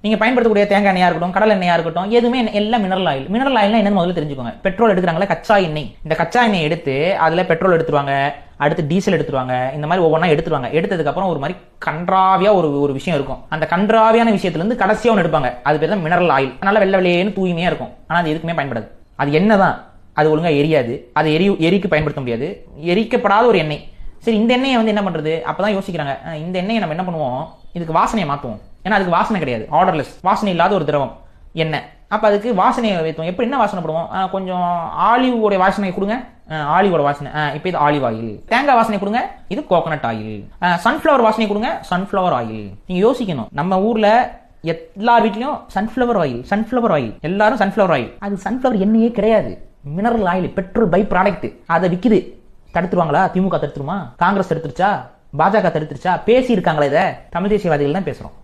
நீங்க பயன்படுத்தக்கூடிய தேங்காய் எண்ணெயா இருக்கட்டும், கடல் எண்ணெயா இருக்கட்டும், எதுவுமே எல்லாம் மினரல் ஆயில். மினரல் ஆயில்னா என்னன்னு முதல்ல தெரிஞ்சுக்கோங்க. பெட்ரோல் எடுக்கிறாங்களா, கச்சா எண்ணெய். இந்த கச்சா எண்ணெய் எடுத்து அதுல பெட்ரோல் எடுத்துருவாங்க, அடுத்து டீசல் எடுத்துருவாங்க, இந்த மாதிரி ஒவ்வொன்றா எடுத்துருவாங்க. எடுத்ததுக்கு அப்புறம் ஒரு மாதிரி கன்றாவியா ஒரு விஷயம் இருக்கும். அந்த கன்றாவியான விஷயத்துல இருந்து கடைசியா ஒன்று எடுப்பாங்க. அது பேர் தான் மினரல் ஆயில். அதனால வெள்ளை வெளியேன்னு தூய்மையா இருக்கும். ஆனா அது எதுக்குமே பயன்படாது. அது என்னதான், அது ஒழுங்கா எரியாது, அது எரிக்கு பயன்படுத்த முடியாது, எரிக்கப்படாத ஒரு எண்ணெய். சரி, இந்த எண்ணெயை என்ன பண்றது? அப்பதான் யோசிக்கிறாங்க, இந்த எண்ணெயை நம்ம என்ன பண்ணுவோம், இதுக்கு வாசனையை மாற்றுவோம். ஏன்னா அதுக்கு வாசனை கிடையாது, ஆர்டர்லெஸ், வாசனை இல்லாத ஒரு திரவம் எண்ணெய். அப்ப அதுக்கு வாசனையை வைத்தோம். எப்படி என்ன வாசனை போடுவோம்? கொஞ்சம் ஆலிவோட வாசனை கொடுங்க, ஆலிவோட வாசனை, இப்போ இது ஆலிவ் ஆயில். தேங்காய் வாசனை கொடுங்க, இது கோகனட் ஆயில். சன்ஃபிளவர் வாசனை கொடுங்க, சன்ஃபிளவர் ஆயில். நீங்க யோசிக்கணும், நம்ம ஊர்ல எல்லா வீட்லயும் சன்ஃபிளவர் ஆயில், சன்ஃபிளவர் ஆயில், எல்லாரும் சன்ஃபிளவர் ஆயில். அது சன்ஃபிளவர் எண்ணெயே கிடையாது, mineral oil, petrol by product. அதை விக்குது. தடுத்துருவாங்களா? திமுக தடுத்துருமா? காங்கிரஸ் தடுத்துருச்சா? பாஜக தடுத்துருச்சா? பேசி இருக்காங்களா? இதை தமிழ் தேசியவாதிகள் தான் பேசுறோம்.